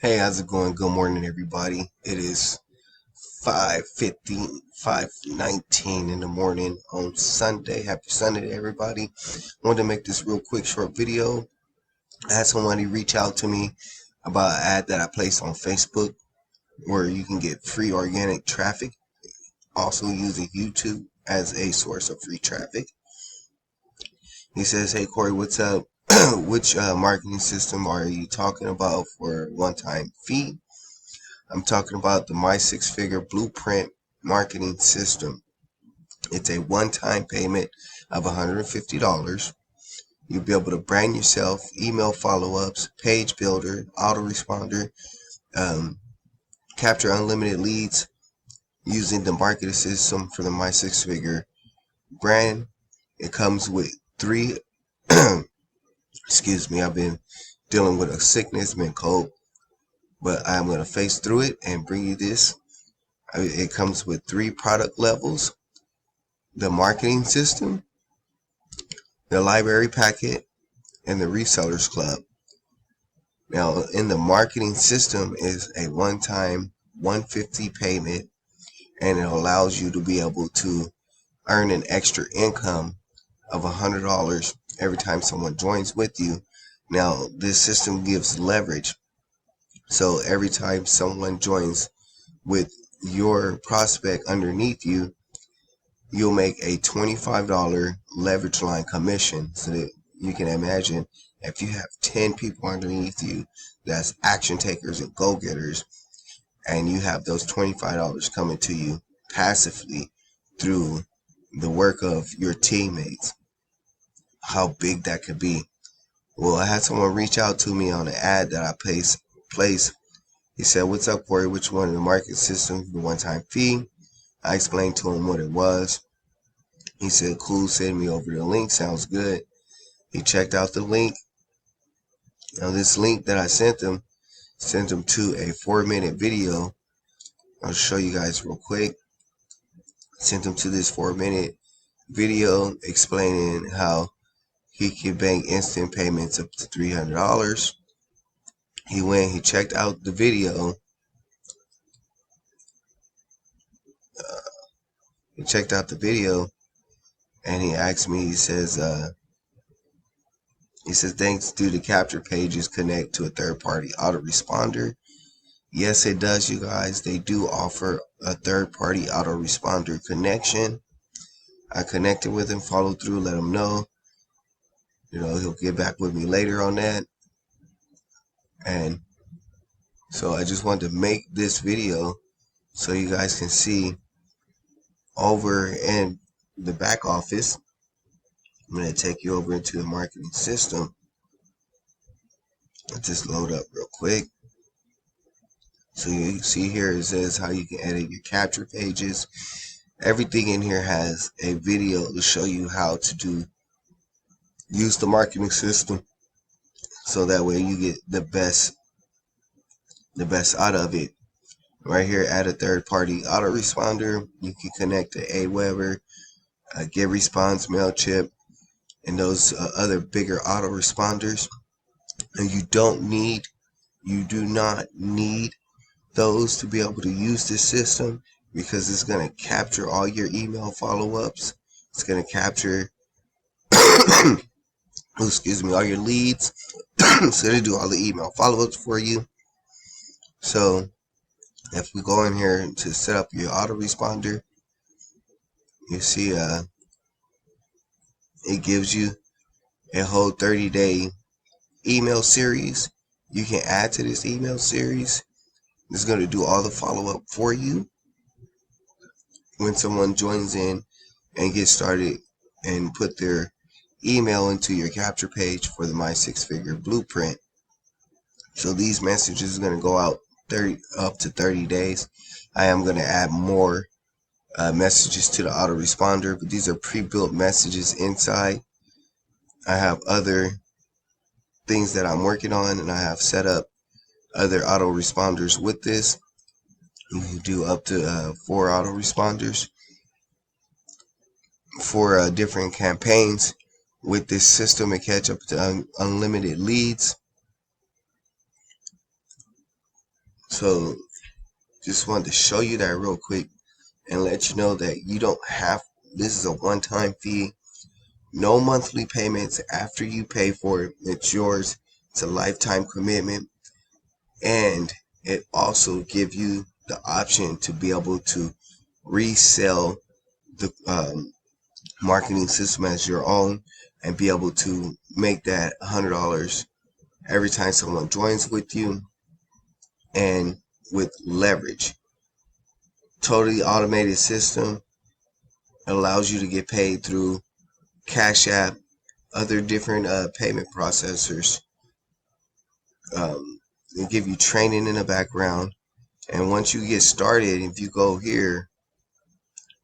Hey, how's it going? Good morning, everybody. It is 5:50, 5:19 in the morning on Sunday. Happy Sunday to everybody. Wanted to make this real quick, short video. I had somebody reach out to me about an ad that I placed on Facebook where you can get free organic traffic, also using YouTube as a source of free traffic. He says, "Hey, Corey, what's up? Which marketing system are you talking about for a one-time fee?" I'm talking about the My Six Figure Blueprint marketing system. It's a one-time payment of $150. You'll be able to brand yourself, email follow-ups, page builder, autoresponder, um, capture unlimited leads using the marketing system for the My Six Figure brand. It comes with three, excuse me, I've been dealing with a sickness, been cold, but I'm going to face through it and bring you this. It comes with 3 product levels: the marketing system, the library packet, and the resellers club. Now, in the marketing system is a one-time 150 payment, and it allows you to be able to earn an extra income of $100 every time someone joins with you. Now, this system gives leverage. So every time someone joins with your prospect underneath you, you'll make a $25 leverage line commission. So that you can imagine, if you have 10 people underneath you that's action takers and go-getters, and you have those $25 coming to you passively through the work of your teammates, how big that could be. Well, I had someone reach out to me on an ad that I placed. He said, "What's up, Corey? Which one of the market systems, the one-time fee?" I explained to him what it was. He said, "Cool, send me over the link. Sounds good." He checked out the link. Now, this link that I sent him to a 4-minute video. I'll show you guys real quick. Sent him to this 4-minute video explaining how he can bank instant payments up to $300. He checked out the video. He checked out the video, and he asked me. He says, "Thanks, do the capture pages connect to a third-party autoresponder?" Yes, it does, you guys. They do offer a third-party autoresponder connection. I connected with him, followed through, let him know. He'll get back with me later on that. And so I just wanted to make this video so you guys can see over in the back office. I'm going to take you over into the marketing system. I'll just load up real quick. So you see here it says how you can edit your capture pages. Everything in here has a video to show you how to use the marketing system, so that way you get the best out of it. Right here, add a third-party autoresponder. You can connect to Aweber, GetResponse, MailChimp, and those other bigger autoresponders. And you do not need those to be able to use this system, because it's going to capture all your email follow-ups. It's going to capture all your leads. It's going to do all the email follow-ups for you. So if we go in here to set up your autoresponder, you see it gives you a whole 30-day email series. You can add to this email series. It's going to do all the follow-up for you when someone joins in and gets started and put their email into your capture page for the My Six Figure Blueprint. So these messages are going to go out up to 30 days. I am going to add more messages to the autoresponder, but these are pre-built messages inside. I have other things that I'm working on, and I have set up other autoresponders with this. You can do up to 4 autoresponders for different campaigns with this system, and catch up to unlimited leads. So just wanted to show you that real quick and let you know that you don't have, this is a one-time fee, no monthly payments after you pay for it. It's yours. It's a lifetime commitment, and it also gives you the option to be able to resell the marketing system as your own and be able to make that $100 every time someone joins with you, and with leverage. Totally automated system, allows you to get paid through Cash App, other different payment processors. They give you training in the background, and once you get started, if you go here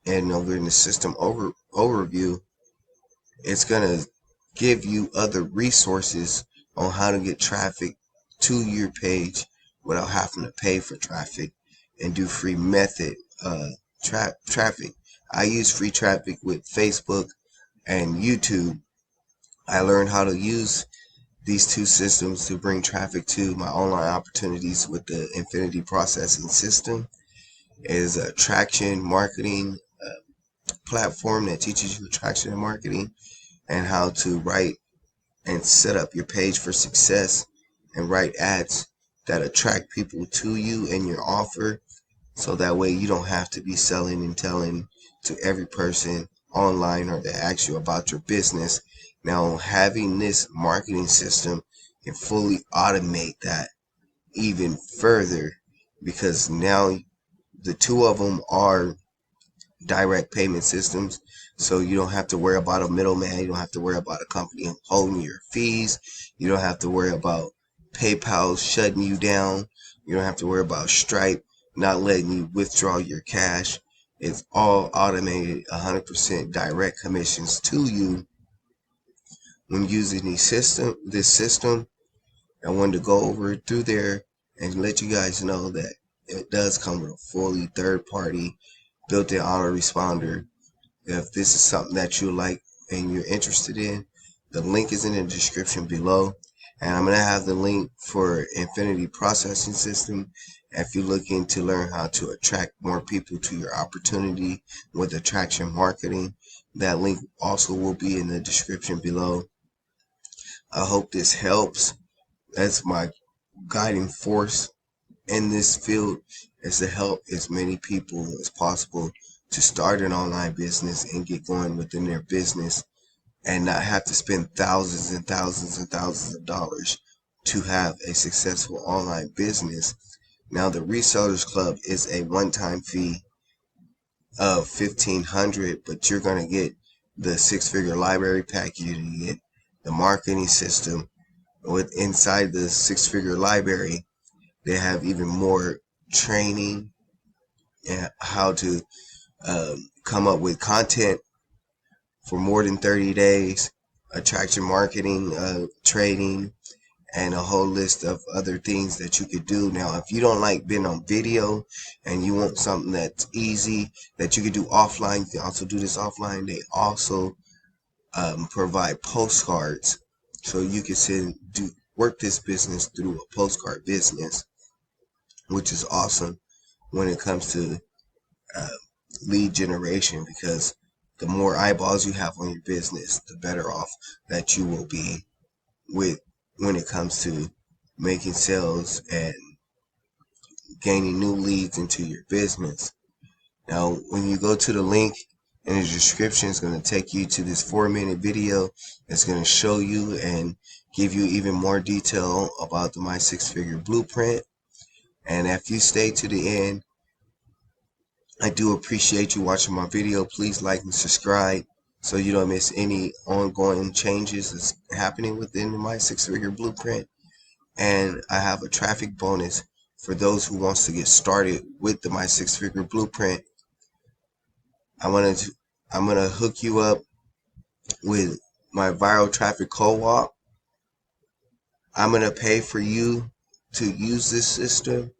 and over in the system overview, it's gonna give you other resources on how to get traffic to your page without having to pay for traffic, and do free method traffic. I use free traffic with Facebook and YouTube. I learned how to use these two systems to bring traffic to my online opportunities with the Infinity Processing System. It is a traction marketing platform that teaches you traction and marketing and how to write and set up your page for success and write ads that attract people to you and your offer, so that way you don't have to be selling and telling to every person online or that asks you about your business. Now, having this marketing system can fully automate that even further, because now the two of them are direct payment systems. So you don't have to worry about a middleman. You don't have to worry about a company holding your fees. You don't have to worry about PayPal shutting you down. You don't have to worry about Stripe not letting you withdraw your cash. It's all automated, 100% direct commissions to you when using this system. I wanted to go over through there and let you guys know that it does come with a fully third-party built-in autoresponder. If this is something that you like and you're interested in, the link is in the description below. And I'm going to have the link for Infinity Processing System if you're looking to learn how to attract more people to your opportunity with attraction marketing. That link also will be in the description below. I hope this helps. That's my guiding force in this field, is to help as many people as possible to start an online business and get going within their business and not have to spend thousands and thousands and thousands of dollars to have a successful online business. Now, the Resellers Club is a one-time fee of $1,500, but you're going to get the six-figure library pack. You get the marketing system. With inside the six-figure library, they have even more training and how to come up with content for more than 30 days, attraction marketing, trading, and a whole list of other things that you could do. Now, if you don't like being on video and you want something that's easy that you could do offline, you can also do this offline. They also provide postcards, so you can work this business through a postcard business, which is awesome when it comes to uh, lead generation, because the more eyeballs you have on your business, the better off that you will be with when it comes to making sales and gaining new leads into your business. Now, when you go to the link in the description, it's going to take you to this 4-minute video that's going to show you and give you even more detail about the My Six Figure Blueprint. And if you stay to the end, I do appreciate you watching my video. Please like and subscribe so you don't miss any ongoing changes that's happening within the My Six Figure Blueprint. And I have a traffic bonus for those who wants to get started with the My Six Figure Blueprint. I'm gonna hook you up with my viral traffic co-op. I'm gonna pay for you to use this system,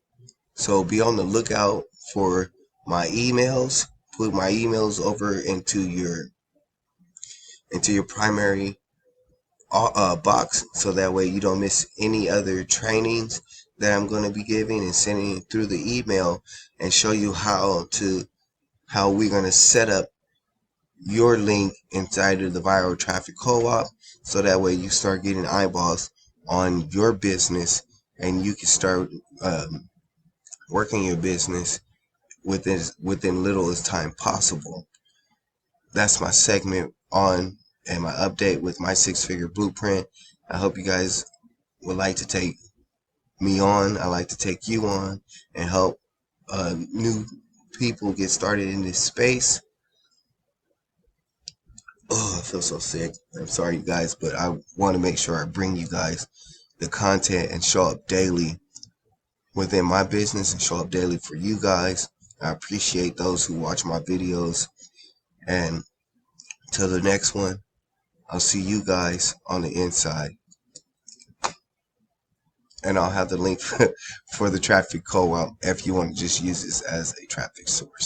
so be on the lookout for my emails. Put my emails over into your primary box, so that way you don't miss any other trainings that I'm going to be giving and sending through the email, and show you how we're going to set up your link inside of the viral traffic co-op, so that way you start getting eyeballs on your business, and you can start working your business within little as time possible. That's my segment on and my update with my six-figure blueprint. I hope you guys would like to take me on. I like to take you on and help new people get started in this space. Oh, I feel so sick. I'm sorry, you guys, but I want to make sure I bring you guys the content and show up daily within my business and show up daily for you guys. I appreciate those who watch my videos. And till the next one, I'll see you guys on the inside. And I'll have the link for the traffic co-op if you want to just use this as a traffic source.